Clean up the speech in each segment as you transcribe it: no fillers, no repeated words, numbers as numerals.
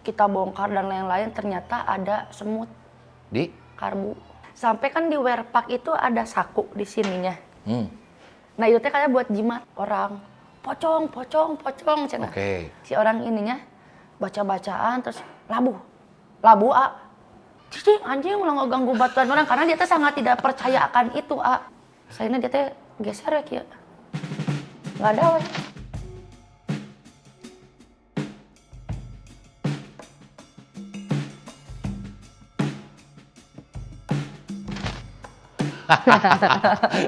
kita bongkar dan lain-lain, ternyata ada semut Di? karbu. Sampai kan di wear pack itu ada saku di sininya. Hmm. Nah itu teh kayak buat jimat orang. Pocong, pocong, pocong cenah. Oke. Si orang ininya baca-bacaan terus labu A. Cici anjing ulah ngeganggu batuan orang karena dia teh sangat tidak percaya akan itu A. Sayana dia teh geser ya kieu. Nggak ada we.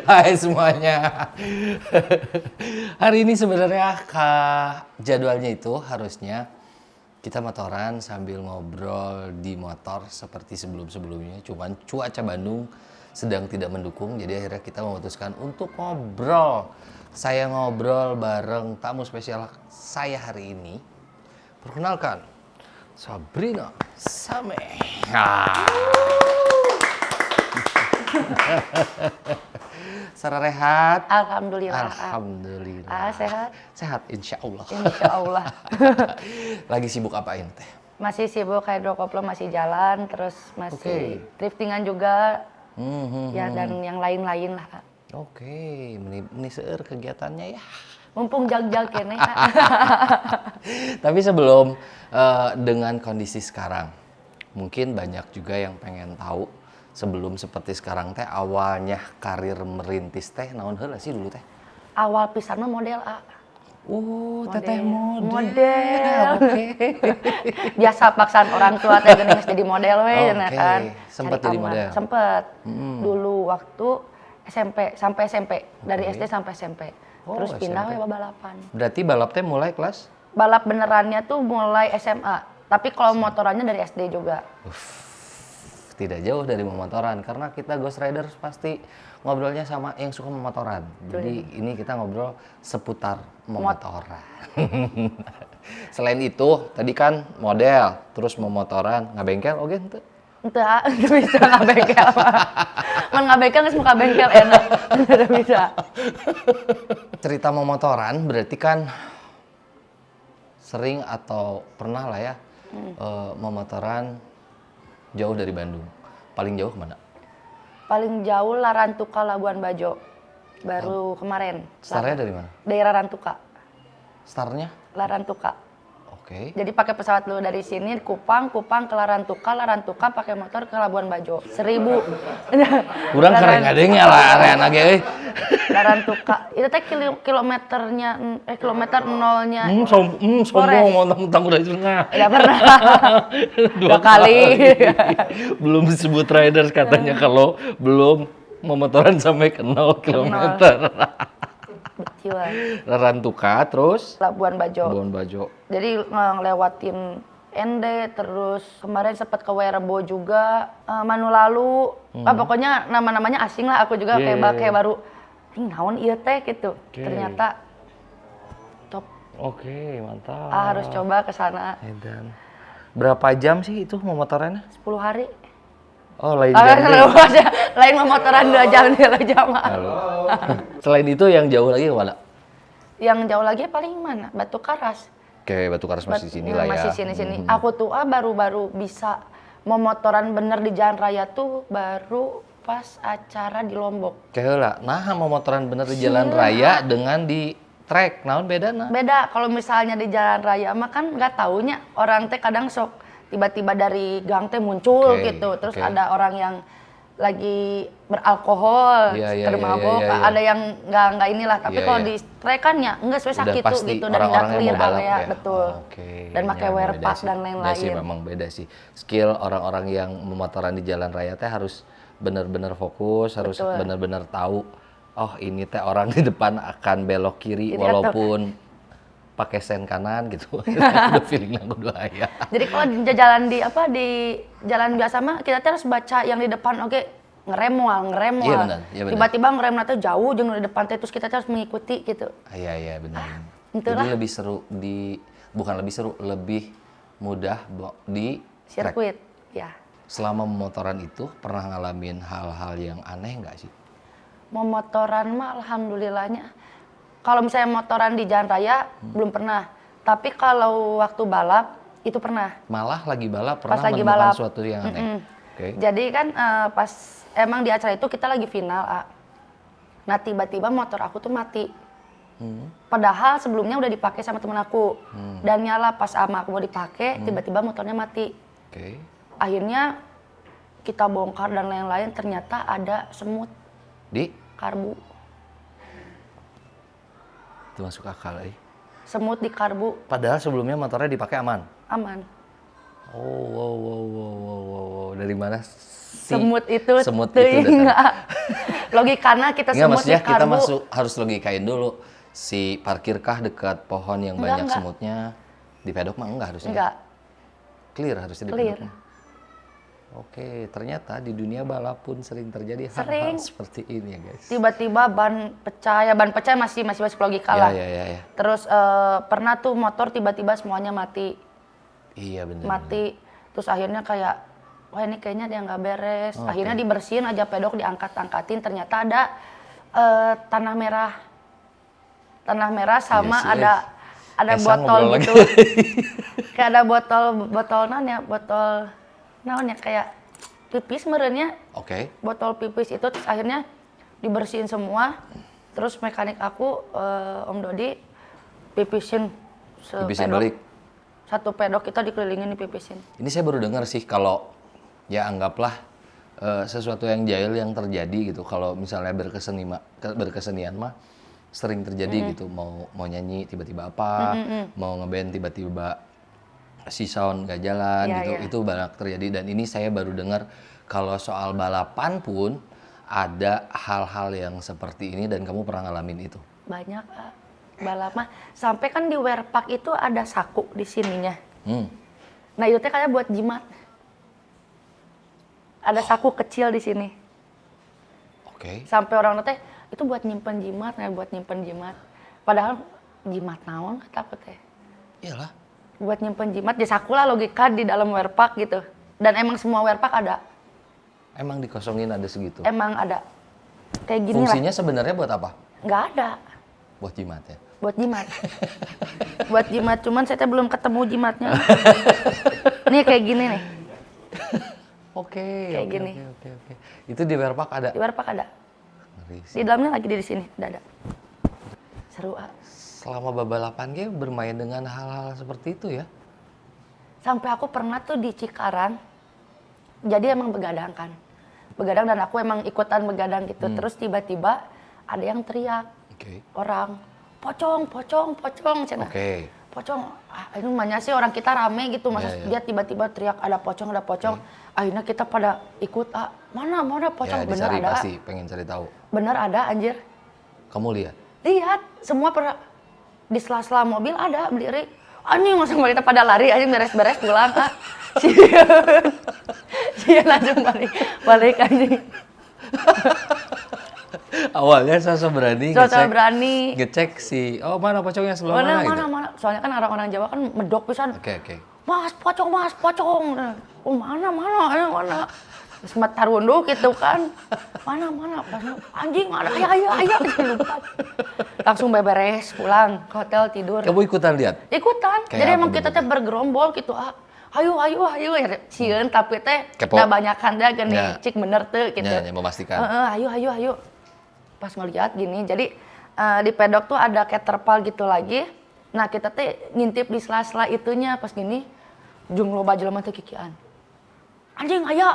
Hai semuanya. Hari ini sebenarnya jadwalnya itu harusnya kita motoran sambil ngobrol di motor seperti sebelum-sebelumnya. Cuman cuaca Bandung sedang tidak mendukung, jadi akhirnya kita memutuskan untuk ngobrol. Saya ngobrol bareng tamu spesial saya hari ini. Perkenalkan, Sabrina Sameh. Sarah rehat. Alhamdulillah. Alhamdulillah. Sehat. Sehat, insya Allah. Insya Allah. Lagi sibuk apain teh? Masih sibuk hidrokoplo masih jalan, terus masih driftingan juga. Ya dan yang lain-lain lah. Oke, meni seueur kegiatannya ya. Mumpung jag-jag kene. Tapi sebelum dengan kondisi sekarang, mungkin banyak juga yang pengen tahu sebelum seperti sekarang teh awalnya karir merintis teh naon heula sih dulu teh? Awal pisan mah model A. Teteh model. Model. Oke. Biasa paksaan orang tua teh geuning geus jadi model we Oke. kan. Sempet Cari jadi aman. model? Sempet. Dulu waktu SMP, sampai SMP. Dari SD sampai SMP. Terus pindah we balapan. Berarti balap teh mulai kelas? Balap benerannya tuh mulai SMA. Tapi kalau motorannya dari SD juga. Tidak jauh dari memotoran karena kita Ghost Riders pasti ngobrolnya sama yang suka memotoran. Jadi ini kita ngobrol seputar memotoran. Selain itu, tadi kan model, terus memotoran, ngabengkel oke ente? Entah, bisa ngabengkel. Mun ngabengkel geus muka bengkel enak. Enggak bisa. Cerita memotoran berarti kan sering atau pernah lah ya memotoran jauh dari Bandung. Paling jauh kemana? Paling jauh Larantuka Labuan Bajo. Baru kemarin. Startnya dari mana? Daerah Rantuka. Startnya? Larantuka. Oke. Jadi pakai pesawat dulu dari sini Kupang ke Larantuka pakai motor ke Labuan Bajo. 1000. Kurang keren ngadengnya lah area ge euy. Larantuka. Itu teh kilometer nolnya. Sombong mentang-mentang udah setengah. Udah pernah. 2 kali. Belum disebut riders katanya kalau belum memotoran sampai ke 0 kilometer. Betul. Larantuka terus Labuan Bajo. Labuan Bajo. Jadi ngelewatin Ende, terus kemarin sempat ke Werebo juga, Manu lalu, pokoknya nama-namanya asing lah, aku juga kayak baru, ini naon ieu teh gitu. Ternyata top. Oke, mantap. Harus coba ke sana. Edan. Berapa jam sih itu memotorannya? 10 hari. Oh, lain jam. Lain memotoran 2 jam, 2 jam. Selain itu yang jauh lagi kemana? Yang jauh lagi paling mana? Batu Karas. Oke, Batu Karas masih sini lah ya. Masih sini-sini. Aku tuh baru-baru bisa memotoran bener di jalan raya tuh baru pas acara di Lombok. Kayak lah, nah memotoran bener di jalan raya dengan di trek, naon bedana? Beda, kalau misalnya di jalan raya mah kan nggak taunya orang teh kadang sok tiba-tiba dari gang teh muncul gitu. Terus ada orang yang lagi beralkohol, mabok, ada yang nggak inilah. Tapi kalau di trek kan ya nggak sesuai sakit tuh gitu dan udah clear area, betul. Dan pakai wear pack dan lain-lain. Beda sih, memang beda sih. Skill orang-orang yang memotoran di jalan raya teh harus benar-benar fokus, harus benar-benar tahu. Oh ini teh orang di depan akan belok kiri walaupun pakai sen kanan gitu. Udah feeling aku dua ya. Jadi kalau jalan di jalan biasa mah kita harus baca yang di depan ngerem. Iya benar. Tiba-tiba ngerem tuh jauh jeung di depan terus kita harus mengikuti gitu. Iya benar. Jadi lebih seru lebih mudah di sirkuit ya. Selama memotoran itu pernah ngalamin hal-hal yang aneh nggak sih? Memotoran mah alhamdulillahnya. Kalau misalnya motoran di jalan raya belum pernah. Tapi kalau waktu balap Itu pernah. Malah lagi balap pernah Pas lagi menemukan balap. sesuatu yang aneh. Okay. Jadi kan pas emang di acara itu kita lagi final, nah tiba-tiba motor aku tuh mati. Padahal sebelumnya udah dipakai sama temen aku dan nyala. Pas sama aku mau dipakai, tiba-tiba motornya mati. Okay. Akhirnya kita bongkar dan lain-lain, ternyata ada semut Di karbu. itu masuk akal, Semut di karbu. Padahal sebelumnya motornya dipakai aman. Aman. Oh, wow. Dari mana Semut itu datang? Logikanya kita Nggak, semut di maksudnya kita karbu. harus logikain dulu. Si parkirkah dekat pohon yang banyak Enggak. semutnya? Di pedok mah enggak harusnya. Enggak. Clear harusnya di Clear. pedok mah. Oke, ternyata di dunia balap pun sering terjadi hal-hal Sering. seperti ini ya guys. Tiba-tiba ban pecah masih masuk logika lah. Ya. Terus pernah tuh motor tiba-tiba semuanya mati. Iya benar. Mati. Terus akhirnya kayak, wah ini kayaknya dia nggak beres. Oke. Akhirnya dibersihin aja pedok, diangkat-angkatin. Ternyata ada tanah merah. Tanah merah sama Iya sih, ada Esang botol ngobrol gitu. lagi. Kayak ada botol naonnya kayak pipis merenya. Oke. Botol pipis itu terus akhirnya dibersihin semua. Terus mekanik aku Om Dodi pipisin Pipisin sepedok. balik. Satu pedok kita dikelilingin dipipisin. Ini saya baru dengar sih kalau ya anggaplah sesuatu yang jahil yang terjadi gitu. Kalau misalnya berkesenian mah sering terjadi gitu. Mau nyanyi tiba-tiba apa, mau ngeband tiba-tiba si sound gak jalan gitu. Iya. Itu banyak terjadi dan ini saya baru dengar kalau soal balapan pun ada hal-hal yang seperti ini dan kamu pernah ngalamin itu. Banyak balap mah. Sampai kan di Werpak itu ada saku di sininya. Nah itu teh kayak buat jimat. Ada saku kecil di sini. Oke. Sampai orang teh itu buat nyimpen jimat, Padahal jimat naon kata aku teh. Iyalah. Buat nyimpen jimat, ya saku lah logika di dalam Werpak gitu. Dan emang semua Werpak ada. Emang dikosongin ada segitu? Emang ada. Kayak gini Fungsinya sebenarnya buat apa? Nggak ada. Buat jimat ya? Buat jimat. Buat jimat, cuman saya teh belum ketemu jimatnya. Nih kayak gini nih. Oke. Kayak gini. Oke. Itu di Werpak ada? Di Werpak ada. Ngeri sih. Di dalamnya lagi di sini, ada. Seru Selama balapan gue bermain dengan hal-hal seperti itu ya? Sampai aku pernah tuh di Cikarang, jadi emang begadang kan. Begadang dan aku emang ikutan begadang gitu. Terus tiba-tiba ada yang teriak. Oke. Orang, pocong, cina. Oke. Pocong, ini namanya sih orang kita rame gitu. Masa Iya. dia tiba-tiba teriak ada pocong. Akhirnya kita pada ikut, mana pocong, Ya bener dicari ada. pasti, pengen cari tahu. Bener ada anjir. Kamu lihat? Lihat, semua di sela-sela mobil ada berdiri. Anjing langsung kita pada lari, anjing beres-beres pulang. Sieun langsung balik anjing. Awalnya sosok berani ngecek si, mana pocongnya sebelah mana gitu? Mana. Soalnya kan orang-orang Jawa kan medok pisan. Oke. Mas, pocong. Oh, mana. Semat tarunduh gitu kan. Mana. Pas anjing ada, ayo. Lupa. Langsung beberes, pulang ke hotel tidur. Kamu ikutan lihat? Ikutan. Kayak Jadi apa emang kita teh bentuknya? bergerombol gitu. Ayo. Ya, sieun tapi teh Kepo. da banyakan deh gini, Ya. cik bener teu gitu. Ya, memastikan. Ayo. Pas ngeliat gini, jadi di pedok tuh ada kayak terpal gitu lagi. Nah kita teh ngintip di sela-sela itunya pas gini, jung loba jelema teh kikian. Anjing, ayo.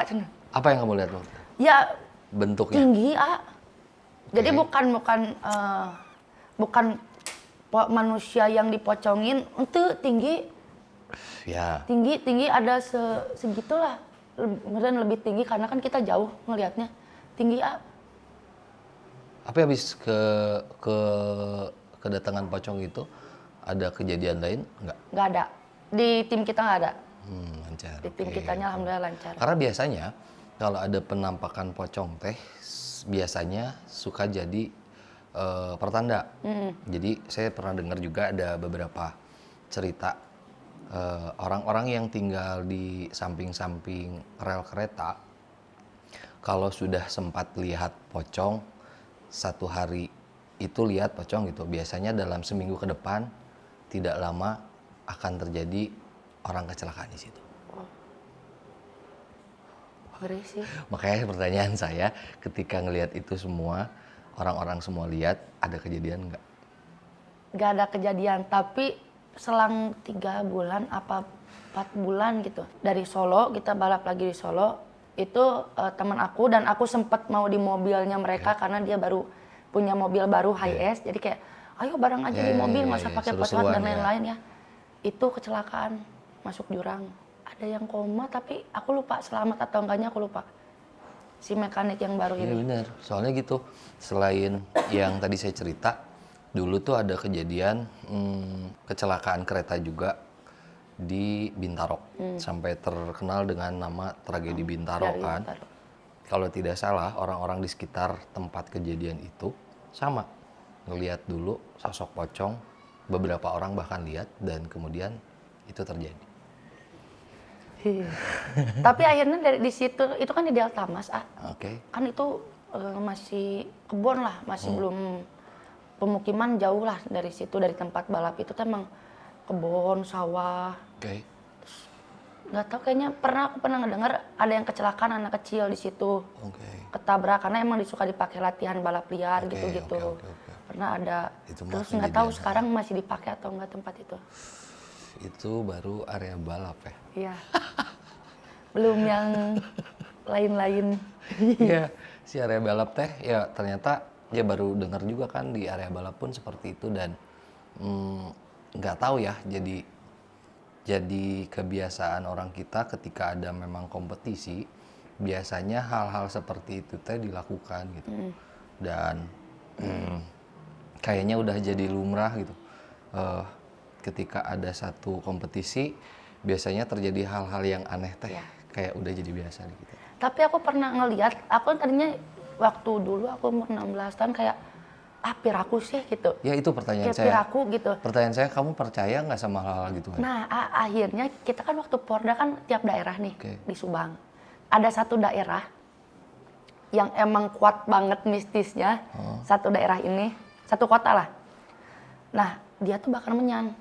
Cenah. Apa yang kamu lihat lo? Ya Bentuknya? tinggi, Jadi Oke. bukan manusia yang dipocongin, itu tinggi Ya. tinggi ada segitulah. Kemudian lebih tinggi karena kan kita jauh ngelihatnya. Tinggi, Tapi habis kedatangan pocong itu ada kejadian lain nggak? Nggak ada. Di tim kita nggak ada. Lancar. Di tim Oke. kitanya alhamdulillah lancar. Karena biasanya kalau ada penampakan pocong teh biasanya suka jadi pertanda. Jadi saya pernah dengar juga ada beberapa cerita orang-orang yang tinggal di samping-samping rel kereta kalau sudah sempat lihat pocong satu hari itu lihat pocong gitu biasanya dalam seminggu ke depan tidak lama akan terjadi orang kecelakaan di situ. Ngeri sih. Makanya pertanyaan saya, ketika ngelihat itu semua, orang-orang semua lihat, ada kejadian nggak? Nggak ada kejadian, tapi selang 3 bulan apa 4 bulan gitu. Dari Solo, kita balap lagi di Solo, itu teman aku dan aku sempet mau di mobilnya mereka karena dia baru punya mobil baru high-S, jadi kayak ayo bareng aja di mobil, nggak usah pakai pesawat dan lain-lain ya. Itu kecelakaan, masuk jurang. Ada yang koma tapi aku lupa selamat atau enggaknya, aku lupa. Si mekanik yang baru ini. Iya benar, soalnya gitu. Selain yang tadi saya cerita, dulu tuh ada kejadian kecelakaan kereta juga di Bintaro. Sampai terkenal dengan nama tragedi Bintaro kan. Bintaro. Kalau tidak salah, orang-orang di sekitar tempat kejadian itu sama. Ngelihat dulu sosok pocong, beberapa orang bahkan lihat dan kemudian itu terjadi. Tapi akhirnya dari di situ itu kan di Delta Mas, Oke. kan itu masih kebun lah, masih belum pemukiman, jauh lah dari situ, dari tempat balap itu tuh emang kebun, sawah. Oke. Nggak tahu, kayaknya aku pernah ngedenger ada yang kecelakaan anak kecil di situ. Oke. Ketabrak karena emang disuka dipakai latihan balap liar Oke, gitu-gitu. oke. Pernah ada. Itu Terus mah nggak tahu kejadian. sekarang masih dipakai atau enggak tempat itu. Itu baru area balap ya? Iya. Belum yang lain-lain. Iya, si area balap teh ya ternyata ya baru dengar juga kan di area balap pun seperti itu dan nggak tahu ya, jadi kebiasaan orang kita ketika ada memang kompetisi biasanya hal-hal seperti itu teh dilakukan gitu. Dan kayaknya udah jadi lumrah gitu. Ketika ada satu kompetisi biasanya terjadi hal-hal yang aneh teh, kayak udah jadi biasa gitu. Tapi aku pernah ngelihat, aku tadinya waktu dulu aku umur 16 tahun kayak piraku sih gitu. Ya itu pertanyaan kayak saya. Piraku gitu. Pertanyaan saya, kamu percaya nggak sama hal-hal gitu? Nah, akhirnya kita kan waktu Porda kan tiap daerah nih Oke. di Subang. Ada satu daerah yang emang kuat banget mistisnya. Satu daerah ini, satu kota lah. Nah, dia tuh bakar menyan.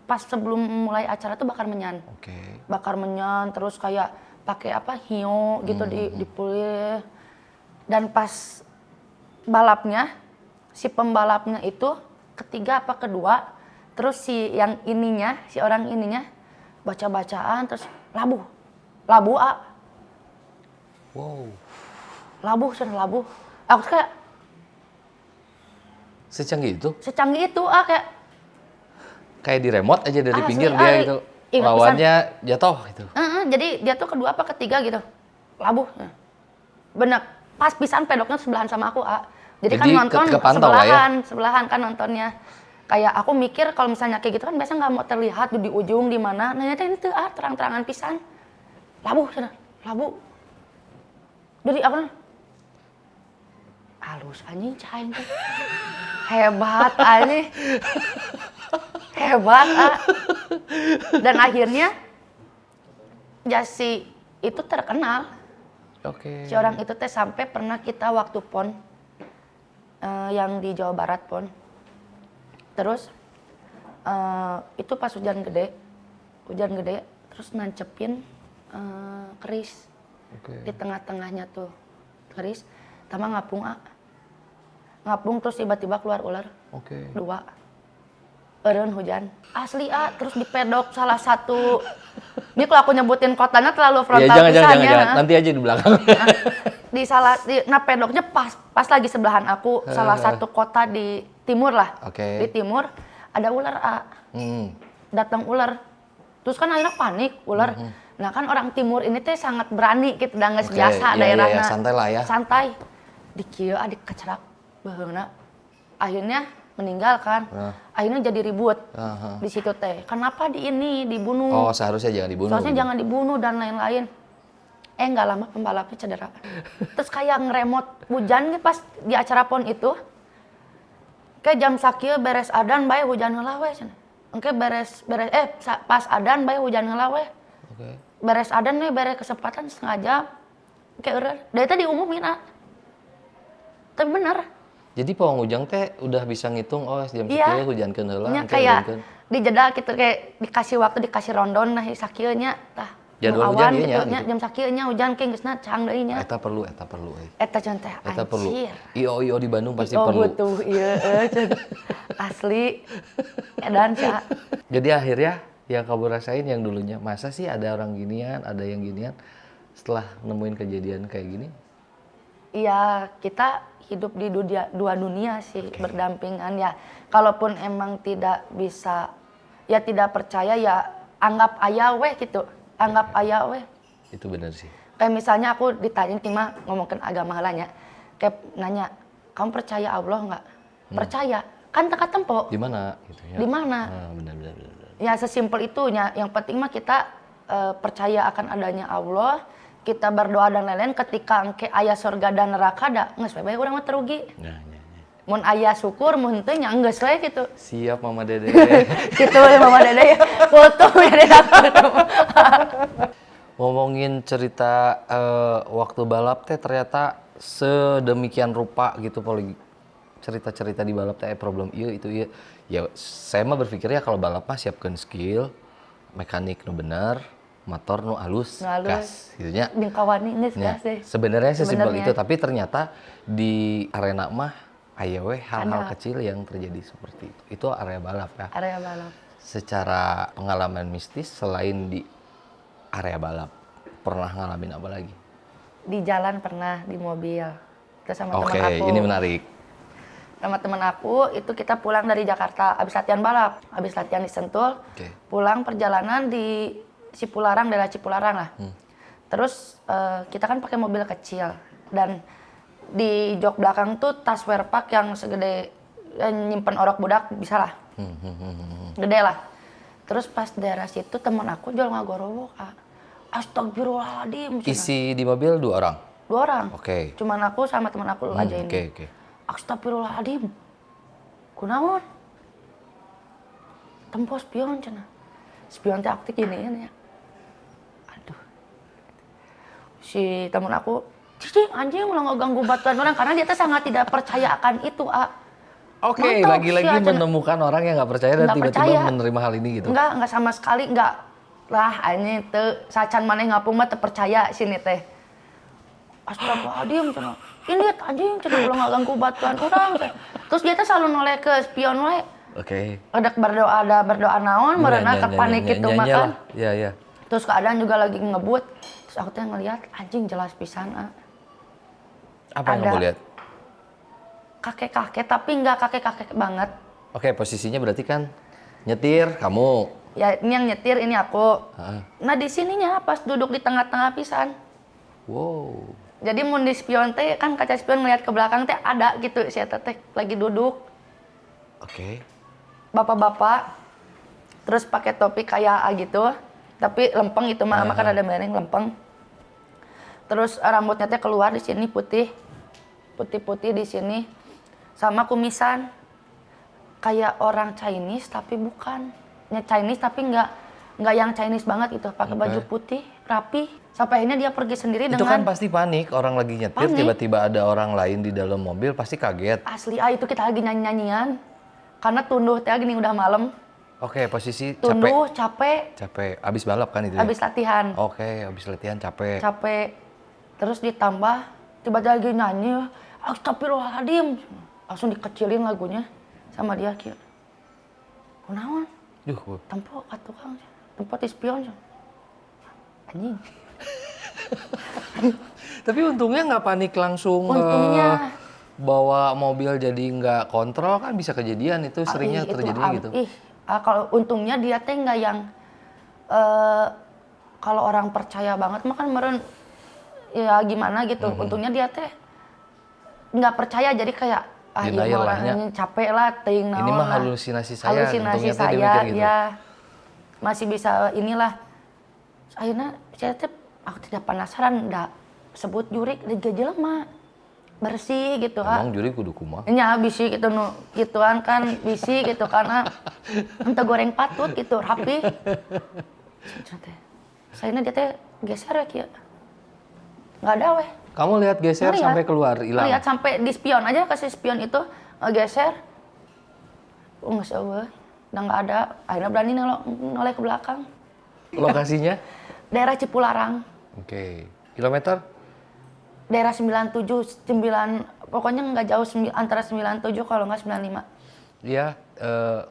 Pas sebelum mulai acara tuh bakar menyan. Oke. Bakar menyan, terus kayak pakai hiu gitu dipulih. Dan pas balapnya, si pembalapnya itu ketiga apa kedua, terus si orang ininya baca-bacaan terus labuh. Wow. Labuh. Aku tuh kayak Secanggih itu? secanggih itu Kayak di remote aja dari pinggir asli, dia gitu. ingat Lawannya jatuh gitu. jadi dia tuh kedua apa ketiga gitu. Labuh. Bener, pas pisan pedoknya sebelahan sama aku, Jadi kan nonton sebelahan kan nontonnya. Kayak aku mikir kalau misalnya kayak gitu kan biasa nggak mau terlihat di ujung di mana. Nah ternyata itu terang-terangan pisan. Labuh. Jadi aku halus anjing cain tuh. Hebat anjing. Hebat, Dan akhirnya ya si itu terkenal. Oke. Si orang itu teh sampai pernah kita waktu PON yang di Jawa Barat PON. Terus itu pas hujan gede terus nancepin keris. Di tengah-tengahnya tuh keris, sama ngapung terus tiba-tiba keluar ular. 2. Eureun hujan. Asli terus dipedok salah satu. Ini kalau aku nyebutin kotanya terlalu frontal pisannya. Jangan. Nanti aja di belakang. Pedoknya pas lagi sebelahan aku, salah satu kota di timur lah. Di timur ada ular, Datang ular. Terus kan akhirnya panik ular. Nah kan orang timur ini teh sangat berani gitu, udah nggak biasa daerahnya. Santai lah ya. Santai. Dikieu dikecerak baheungna. Akhirnya meninggal kan. Akhirnya jadi ribut di situ teh. Kenapa dibunuh? Oh, seharusnya jangan dibunuh. Seharusnya jangan dibunuh dan lain-lain. Nggak lama pembalapnya cedera. Terus kayak ngeremot hujan pas di acara PON itu. Kayak jam sakieu beres adan bae hujan heula we cenah. Engke pas adan bae hujan heula we. Beres adan nih, beres kesempatan setengah jam. Kayak eureun. Dari tadi diumumin Tapi bener. Jadi pawang ujang teh udah bisa ngitung jam sekieu hujankeun heula, Kayak dijeda gitu kayak dikasih waktu dikasih rondon nah sakieu nya tah jadwal awan hujan gitu nya nya jam sakieu nya hujan ke geusna cang deui nya eta perlu eta contoh eta perlu anjir io di Bandung pasti oh perlu butuh ieu asli edan sia jadi akhirnya yang kamu rasain yang dulunya masa sih ada orang ginian ada yang ginian setelah nemuin kejadian kayak gini iya kita hidup di dua dunia sih berdampingan ya kalaupun emang tidak bisa ya tidak percaya ya anggap aya weh gitu anggap aya weh itu benar sih kayak misalnya aku ditanya Tima ngomongin agama halanya kayak nanya kamu percaya Allah nggak percaya kan teka tempo di mana gitu ya di mana benar ya sesimpel itunya yang penting mah kita percaya akan adanya Allah kita berdoa dan lain-lain ketika engke aya surga dan neraka da geus bae urang mah terugi mun aya syukur mun teu nya geus we gitu siap Mama Dede gitu Mama Dede foto Dede ngomongin cerita waktu balap teh ternyata sedemikian rupa gitu apalagi cerita-cerita di balap teh problem ieu itu ieu ya saya mah berpikirnya kalau balap mah siapkeun skill mekanik nu bener motor nu halus gas gitu nya dingkawani geus gas deh sebenarnya sesimpel itu tapi ternyata di arena mah aya we hal-hal kecil yang terjadi seperti itu area balap ya area balap secara pengalaman mistis selain di area balap pernah ngalamin apa lagi di jalan pernah di mobil terus sama teman aku ini menarik sama teman aku itu kita pulang dari Jakarta habis latihan balap habis latihan di Sentul pulang perjalanan di Cipularang daerah Cipularang lah terus kita kan pakai mobil kecil dan di jok belakang tuh tas wear pack yang segede nyimpen orok budak bisa lah gede lah terus pas daerah situ teman aku jual ngagorowo astagfirullahaladzim isi di mobil 2 orang cuman aku sama teman aku aja ini astagfirullahaladzim kunaon tempo spion cenah spion teh aktif gini ya aduh si teman aku cici anjing ulah ngeganggu batuan orang karena dia tuh sangat tidak percaya akan itu lagi-lagi menemukan orang yang nggak percaya dan tiba-tiba menerima hal ini gitu enggak sama sekali enggak lah anjing teu sacan maneh ngapung mah teu percaya sini teh astagfirullahaladzim cenah ini anjing cenah ulah ngaganggu batuan orang terus dia tuh selalu noleh ke spion we ada berdoa naon meureuna kepanik gitu makan iya terus keadaan juga lagi ngebut terus aku teh ngelihat anjing jelas pisan apa yang kamu lihat kakek-kakek tapi nggak kakek-kakek banget posisinya berarti kan nyetir kamu ya ini yang nyetir ini aku nah di sininya pas duduk di tengah-tengah pisan wow jadi mun di spion teh kan kaca spion ngeliat ke belakang teh ada gitu si eta teh lagi duduk bapak-bapak terus pakai topi kayak gitu tapi lempeng itu mah kan ada mereng lempeng terus rambutnya teh keluar di sini putih di sini sama kumisan kayak orang Chinese tapi bukan Chinese tapi nggak yang Chinese banget gitu pakai baju putih rapi sampai akhirnya dia pergi sendiri itu kan pasti panik orang lagi nyetir tiba-tiba ada orang lain di dalam mobil pasti kaget asli itu kita lagi nyanyian karena tunduh teh gini udah malam posisi tunduh capek abis balap kan itu abis latihan abis latihan capek terus ditambah tiba-tiba lagi nyanyi astagfirullahaladzim langsung dikecilin lagunya sama dia kieu kunaon tempo ka tukang tempo ti spion anjing tapi untungnya nggak panik langsung bawa mobil jadi nggak kontrol kan bisa kejadian itu seringnya terjadinya gitu kalau untungnya dia teh nggak yang kalau orang percaya banget mah kan meren ya gimana gitu untungnya dia teh nggak percaya jadi kayak iya orang capek lah ting naon ini mah halusinasi saya gitu. Ya masih bisa inilah akhirnya saya teh aku tidak penasaran ndak sebut jurik di jelema bersih gitu emang jurik kudu kumaha nya bisi gitu nu gituan kan bisi gitu karena ente goreng patut gitu rapi saya dia teh geser ya kieu nggak ada weh. Kamu lihat geser sampai keluar hilang? Lihat sampai di spion aja kasih spion itu geser. Nggak usah weh. udah nggak ada. Akhirnya berani noleh ke belakang. Lokasinya? Daerah Cipularang. Oke. Kilometer? Daerah 97, 9, pokoknya nggak jauh antara 97 kalau nggak 95. Iya,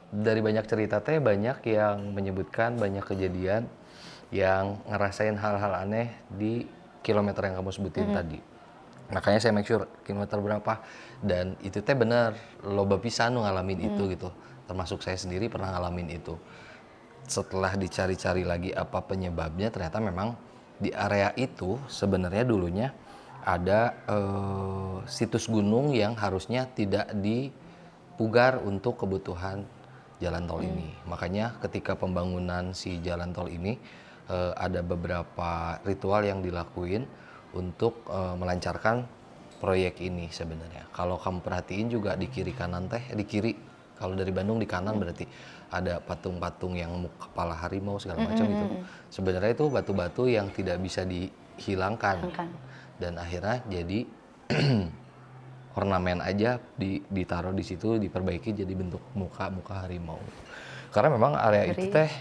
dari banyak cerita teh banyak yang menyebutkan banyak kejadian yang ngerasain hal-hal aneh di kilometer yang kamu sebutin tadi. Makanya saya make sure kilometer berapa, dan itu teh bener loba pisan nu ngalamin itu gitu. Termasuk saya sendiri pernah ngalamin itu. Setelah dicari-cari lagi apa penyebabnya, ternyata memang di area itu sebenarnya dulunya ada situs gunung yang harusnya tidak dipugar untuk kebutuhan jalan tol ini. Makanya ketika pembangunan si jalan tol ini ada beberapa ritual yang dilakuin untuk melancarkan proyek ini sebenarnya. Kalau kamu perhatiin juga di kiri kanan teh, di kiri kalau dari Bandung di kanan berarti ada patung-patung yang kepala harimau segala macam itu. Sebenarnya itu batu-batu yang tidak bisa dihilangkan. Dan akhirnya jadi ornamen aja ditaruh di situ, diperbaiki jadi bentuk muka harimau. Karena memang area itu teh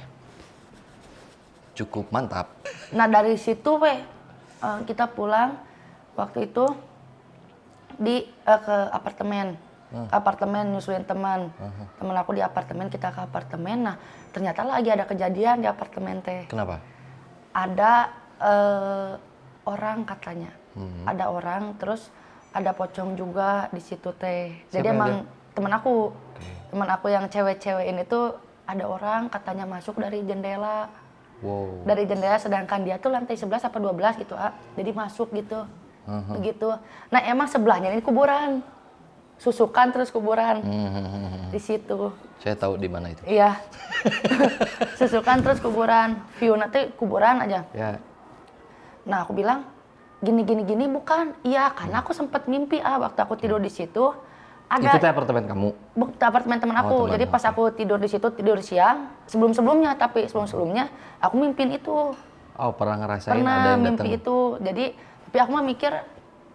cukup mantap. Nah dari situ kita pulang waktu itu ke apartemen. Nyusulin teman aku di apartemen, kita ke apartemen. Nah ternyata lagi ada kejadian di apartemen teh. Kenapa? Ada orang katanya, ada orang, terus ada pocong juga di situ teh. Jadi emang teman aku yang cewek-cewek ini tuh ada orang katanya masuk dari jendela. Wow. Dari jendela, sedangkan dia tuh lantai 11 apa 12 gitu, jadi masuk gitu. Begitu. Nah emang sebelahnya ini kuburan. Susukan terus kuburan. Di situ. Saya tahu di mana itu. Iya. Susukan terus kuburan. View nanti kuburan aja. Ya. Nah aku bilang gini bukan. Iya, karena aku sempat mimpi waktu aku tidur di situ. Ada. Itu apartemen kamu? Apartemen teman aku. Jadi pas aku tidur di situ, tidur siang. Sebelumnya aku mimpin itu. Oh, pernah ngerasain ada yang datang? Mimpi itu. Jadi tapi aku mah mikir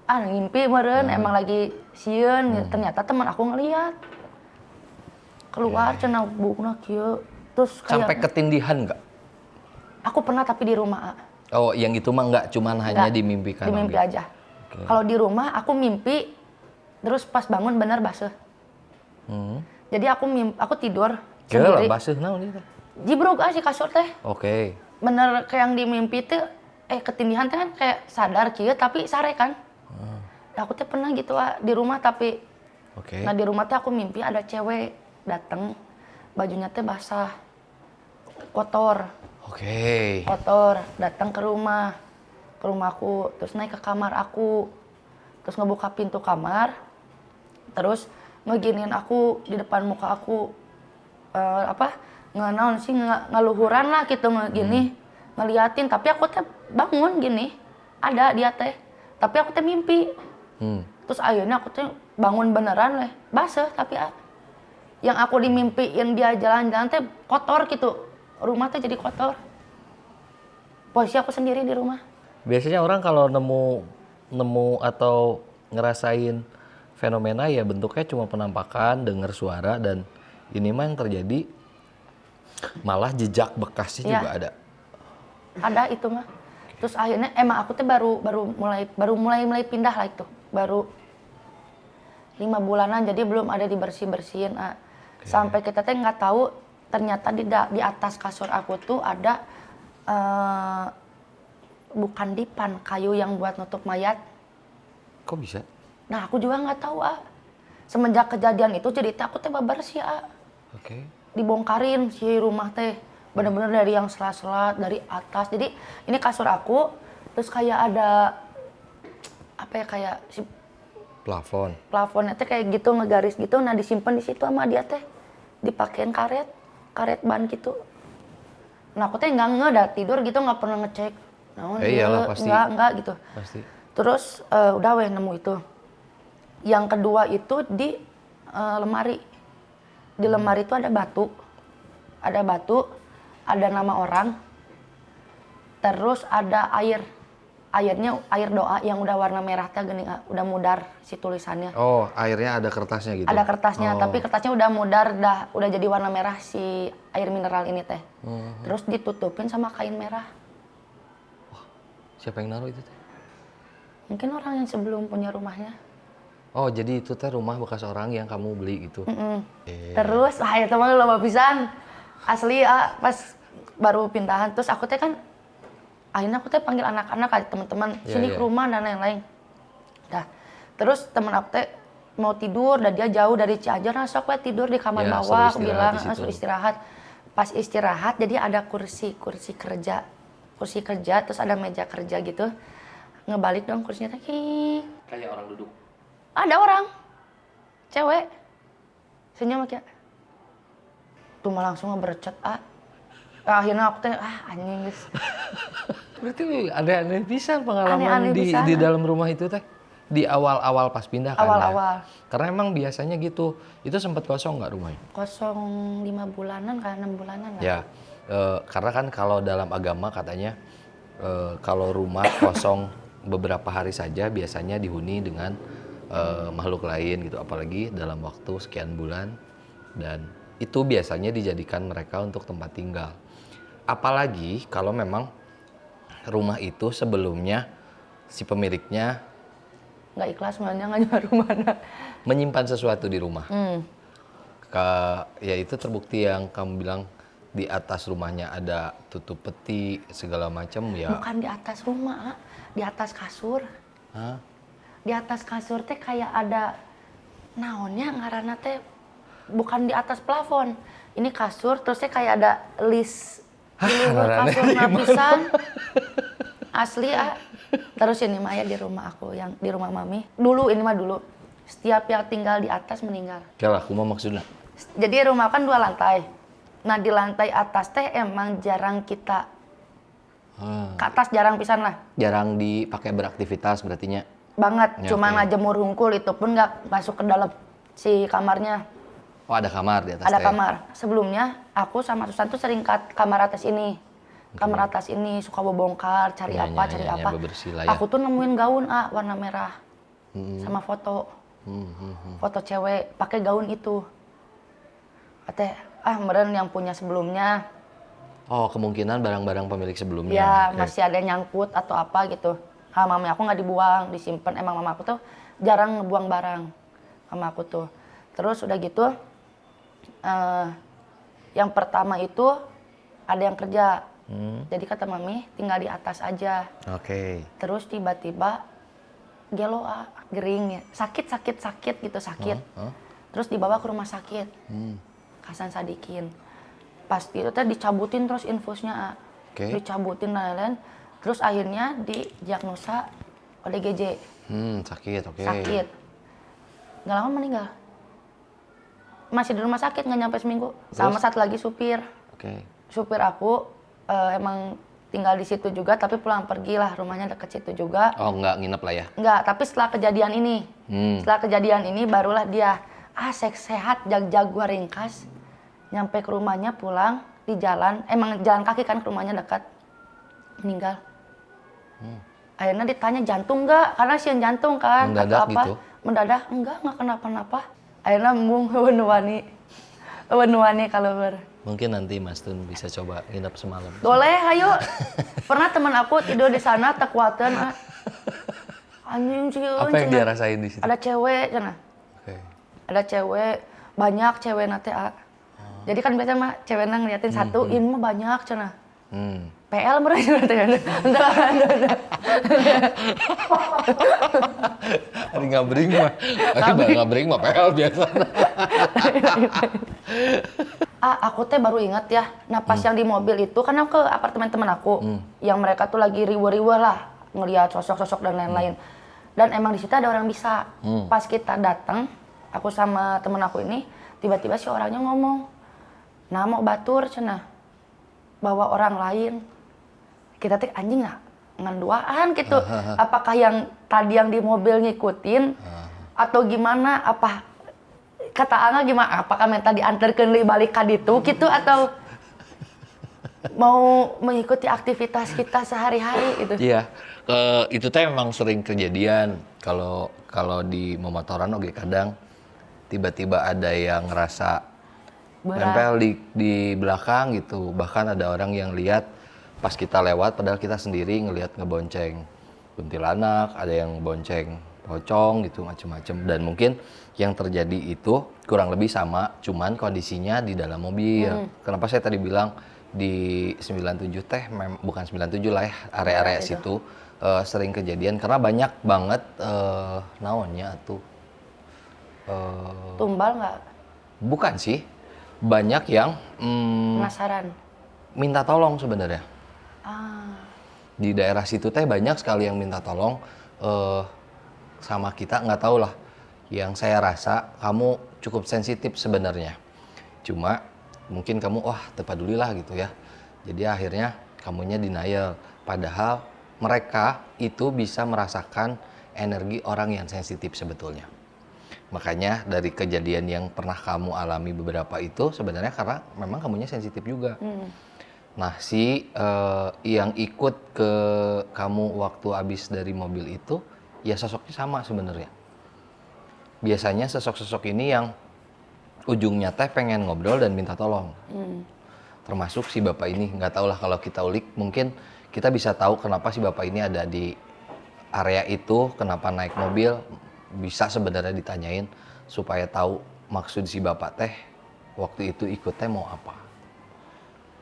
ngimpi meren, emang lagi sieun. Ternyata teman aku ngeliat keluar cenah bukna kieu. Terus kayak sampai ketindihan nggak? Aku pernah tapi di rumah. Oh, yang itu mah nggak, cuman hanya dimimpikan. Di mimpi aja. Okay. Kalau di rumah aku mimpi, terus pas bangun bener baseuh. Jadi aku tidur sendiri. Baseuh naon itu? Jibruk si kasur teh. Oke. Bener kayak yang di mimpi teh, ketindihan teh kan kayak sadar kieu tapi sare kan. Aku teh pernah gitu di rumah tapi. Nah di rumah teh aku mimpi ada cewek datang, bajunya teh basah, kotor. Kotor, datang ke rumahku, terus naik ke kamar aku, terus ngebuka pintu kamar, terus ngeginiin aku di depan muka aku, ngeluhuran lah gitu ngegini, ngeliatin, tapi aku teh bangun gini, ada dia teh, tapi aku teh mimpi. Terus akhirnya aku tuh bangun beneran basah, tapi yang aku dimimpiin dia jalan-jalan teh kotor gitu, rumah teh jadi kotor. Posisi aku sendiri di rumah. Biasanya orang kalau nemu atau ngerasain fenomena ya bentuknya cuma penampakan, dengar suara, dan ini mah yang terjadi malah jejak bekasnya juga ada. Ada itu mah. Terus akhirnya emang aku tuh baru mulai pindah lah itu. Baru 5 bulanan, jadi belum ada dibersih-bersihin. Sampai kita teh nggak tahu ternyata di atas kasur aku tuh ada bukan dipan, kayu yang buat nutup mayat. Kok bisa? Nah aku juga nggak tahu semenjak kejadian itu jadi aku teh bebersih dibongkarin si rumah teh bener-bener dari yang sela-sela dari atas. Jadi ini kasur aku, terus kayak ada kayak si plafonnya teh kayak gitu ngegaris gitu. Nah disimpan di situ sama dia teh, dipakein karet ban gitu. Nah aku teh nggak tidur gitu, nggak pernah ngecek. Iyalah pasti. Nggak gitu. Pasti. Terus udah nemu itu. Yang kedua itu di lemari. Di lemari itu ada batu, ada nama orang, terus ada air doa yang udah warna merah teh geuning udah mudar si tulisannya. Oh, airnya ada kertasnya gitu. Ada kertasnya, tapi kertasnya udah mudar, udah jadi warna merah si air mineral ini teh. Terus ditutupin sama kain merah. Wah, siapa yang naruh itu teh? Mungkin orang yang sebelum punya rumahnya. Oh, jadi itu teh rumah bekas orang yang kamu beli gitu. Terus, itu mah loba pisan. Asli pas baru pindahan, terus aku teh kan akhirnya aku teh panggil anak-anak kayak teman-teman sini ke rumah dan lain-lain. Nah, terus teman aku teh mau tidur dan dia jauh dari Cianjur, nah sok we tidur di kamar bawah, aku bilang suruh istirahat. Pas istirahat jadi ada kursi kerja terus ada meja kerja gitu. Ngebalik dong kursinya teh. Kayak orang duduk. Ada orang. Cewek. Senyum kayak. Tuh mah langsung ngebercet akhirnya aku teh anjing guys. Berarti ada pisan pengalaman aneh di dalam rumah itu teh. Di awal-awal pas pindah kan. Awal-awal. Karena emang biasanya gitu. Itu sempat kosong nggak rumahnya? Kosong 5 bulanan kan 6 bulanan lah. Ya. Karena kan kalau dalam agama katanya kalau rumah kosong beberapa hari saja biasanya dihuni dengan makhluk lain gitu, apalagi dalam waktu sekian bulan, dan itu biasanya dijadikan mereka untuk tempat tinggal. Apalagi kalau memang rumah itu sebelumnya si pemiliknya nggak ikhlas sebenarnya nggak jual rumahnya. Menyimpan sesuatu di rumah. Ya itu terbukti yang kamu bilang di atas rumahnya ada tutup peti segala macam ya. Bukan di atas rumah, di atas kasur. Hah? Di atas kasur teh kayak ada naonnya ngaranna teh bukan di atas plafon. Ini kasur terus teh kayak ada list di luar kasur napisan. Asli Terus ini mah ya di rumah aku yang di rumah mami. Dulu ini mah dulu. Setiap yang tinggal di atas meninggal. Kalah, aku mau maksudnya. Jadi rumah kan 2 lantai. Nah di lantai atas teh emang jarang kita ke atas, jarang pisan lah. Jarang dipakai beraktivitas berartinya. Banget, ya, cuma ngajemur hungkul itu pun nggak masuk ke dalam si kamarnya. Oh ada kamar di atas. Ada kamar. Sebelumnya aku sama Susan tuh sering ke kamar atas ini. Kamar atas ini suka bongkar, cari apa. Aku tuh nemuin gaun warna merah sama foto. Foto cewek pakai gaun itu. Katanya meren yang punya sebelumnya. Oh kemungkinan barang-barang pemilik sebelumnya. Ya masih ada nyangkut atau apa gitu. Mami aku nggak dibuang, disimpan. Emang mama aku tuh jarang ngebuang barang. Mama aku tuh. Terus udah gitu, yang pertama itu ada yang kerja. Jadi kata mami tinggal di atas aja. Oke. Terus tiba-tiba gelo gering ya. Sakit gitu. Terus dibawa ke rumah sakit. Hasan Sadikin. Pasti itu teh dicabutin terus infusnya. Dicabutin lain-lain. Terus akhirnya didiagnosa ODGJ. Sakit, oke. Sakit. Nggak lama meninggal. Masih di rumah sakit nggak nyampe seminggu. Terus? Sama satu lagi supir. Supir aku emang tinggal di situ juga, tapi pulang pergi lah, rumahnya deket situ juga. Oh nggak nginep lah ya? Nggak, tapi setelah kejadian ini. Setelah kejadian ini barulah dia sehat, jag gua ringkas. Nyampe ke rumahnya pulang, di jalan, emang jalan kaki kan ke rumahnya dekat. Meninggal. Akhirnya ditanya jantung nggak, karena sian jantung kan. Mendadak atau apa. gitu? Mendadak enggak kenapa-napa. Akhirnya mung wani kalau Mungkin nanti Mas Tun bisa coba nginep semalam. Boleh, ayo. Pernah teman aku tidur di sana tekuatan. Anjing sih. Apa yang dia rasain di situ? Ada cewek sana. Ada cewek, banyak cewek nate. Jadi kan biasanya mah cewek nang ngeliatin satu, ini mah banyak cina. PL mereka nate. Hari ngabring mah PL biasa. Aku teh baru ingat ya, pas yang di mobil itu kan aku ke apartemen teman aku, yang mereka tuh lagi riweh-riweh lah ngelihat sosok-sosok dan lain-lain. Dan emang di situ ada orang bisa. Pas kita datang, aku sama temen aku ini, tiba-tiba si orangnya ngomong, "Nah mau batur cenah, bawa orang lain." Kita teh anjing nganduaan gitu. Apakah yang tadi yang di mobil ngikutin atau gimana? Apa kata Angga gimana? Apakah minta diantarkeun li balik ka ditu gitu atau mau mengikuti aktivitas kita sehari-hari gitu. Iya, itu teh memang sering kejadian kalau di memotoran oke kadang tiba-tiba ada yang ngerasa nempel di belakang gitu. Bahkan ada orang yang lihat pas kita lewat padahal kita sendiri ngelihat ngebonceng kuntilanak, ada yang bonceng pocong gitu macem-macem. Dan mungkin yang terjadi itu kurang lebih sama, cuman kondisinya di dalam mobil. Kenapa saya tadi bilang di 97 teh, bukan 97 lah ya, area-area situ sering kejadian karena banyak banget naonnya tuh. Tumbal nggak? Bukan sih, banyak yang Penasaran. minta tolong sebenarnya. Di daerah situ teh banyak sekali yang minta tolong sama kita, nggak tahu lah. Yang saya rasa kamu cukup sensitif sebenarnya. Cuma mungkin kamu terpedulilah gitu ya. Jadi akhirnya kamunya denial. Padahal mereka itu bisa merasakan energi orang yang sensitif sebetulnya. Makanya dari kejadian yang pernah kamu alami beberapa itu sebenarnya karena memang kamunya sensitif juga. Nah yang ikut ke kamu waktu habis dari mobil itu ya sosoknya sama sebenarnya. Biasanya sosok-sosok ini yang ujungnya teh pengen ngobrol dan minta tolong. Termasuk si bapak ini, nggak tahu lah kalau kita ulik mungkin kita bisa tahu kenapa si bapak ini ada di area itu, kenapa naik mobil, bisa sebenarnya ditanyain supaya tahu maksud si bapak teh waktu itu ikut teh mau apa.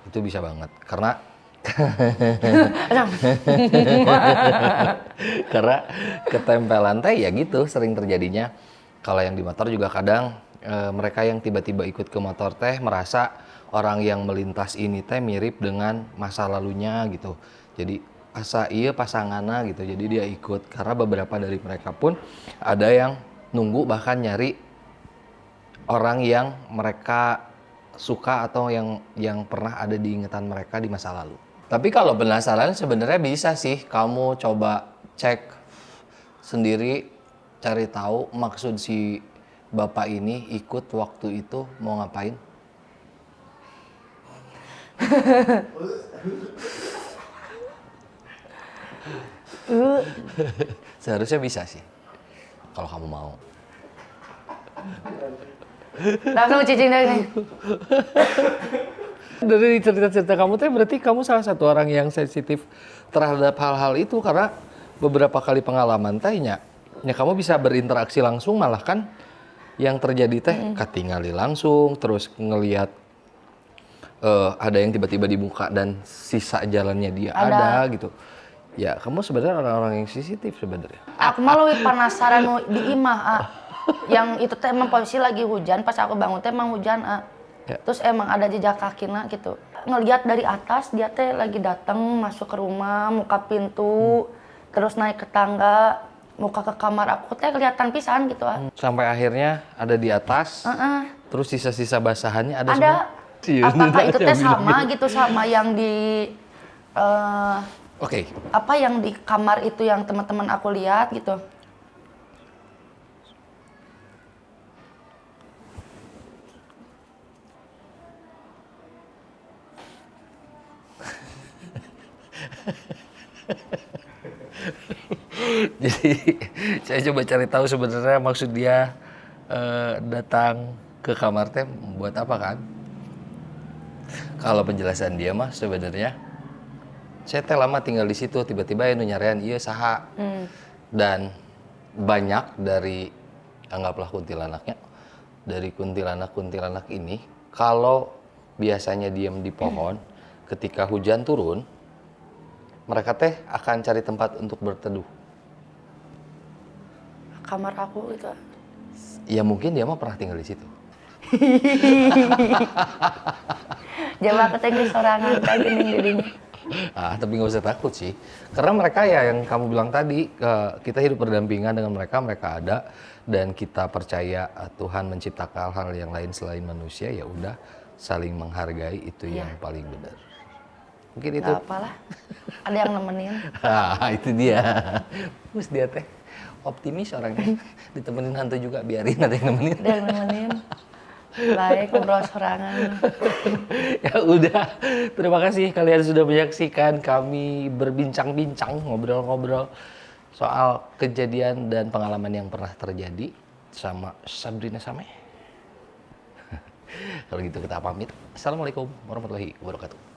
Itu bisa banget karena karena ketempelan teh ya gitu sering terjadinya. Kalau yang di motor juga kadang mereka yang tiba-tiba ikut ke motor teh merasa orang yang melintas ini teh mirip dengan masa lalunya gitu. Jadi asa iya pasangannya gitu. Jadi dia ikut karena beberapa dari mereka pun ada yang nunggu bahkan nyari orang yang mereka suka atau yang pernah ada di ingatan mereka di masa lalu. Tapi kalau penasaran sebenarnya bisa sih kamu coba cek sendiri, cari tahu maksud si bapak ini ikut waktu itu mau ngapain. Seharusnya bisa sih kalau kamu mau. Langsung cicing dari Dari cerita-cerita kamu teh berarti kamu salah satu orang yang sensitif terhadap hal-hal itu karena beberapa kali pengalaman tehnya ya kamu bisa berinteraksi langsung malah kan yang terjadi teh ketinggali langsung terus ngelihat ada yang tiba-tiba dibuka dan sisa jalannya dia ada gitu. Ya kamu sebenarnya orang-orang yang sensitif sebenarnya. Aku malah lebih penasaran di imah yang itu teh emang posisi lagi hujan, pas aku bangun teh emang hujan ya. Terus emang ada jejak kakinya gitu. Ngelihat dari atas dia teh lagi datang masuk ke rumah, muka pintu, terus naik ke tangga, muka ke kamar aku teh kelihatan pisan gitu. Sampai akhirnya ada di atas, terus sisa-sisa basahannya ada semua. Apakah itu teh sama gitu sama yang di apa yang di kamar itu yang teman-teman aku lihat gitu? Jadi saya coba cari tahu sebenarnya maksud dia datang ke kamar teh buat apa kan? Kalau penjelasan dia mah sebenarnya saya teh lama tinggal di situ tiba-tiba anu nyarean ieu saha. Dan banyak dari anggaplah kuntilanaknya dari kuntilanak ini kalau biasanya diam di pohon ketika hujan turun mereka teh akan cari tempat untuk berteduh. Kamar aku itu. Ya mungkin dia mah pernah tinggal di situ. Jawa ketenggi sorangan kayak gini jadinya. Tapi nggak usah takut sih. Karena mereka ya yang kamu bilang tadi, kita hidup berdampingan dengan mereka ada dan kita percaya Tuhan menciptakan hal yang lain selain manusia, ya udah saling menghargai itu yang paling benar. Mungkin itu. Gak apalah. Ada yang nemenin. Itu dia. Terus dia teh optimis orangnya. Ditemenin hantu juga biarin ada yang nemenin. Ada yang nemenin. Baik, ngobrol sorangan. Ya udah, terima kasih kalian sudah menyaksikan kami berbincang-bincang, ngobrol-ngobrol soal kejadian dan pengalaman yang pernah terjadi sama Sabrina Sameh. Kalau gitu kita pamit. Assalamualaikum warahmatullahi wabarakatuh.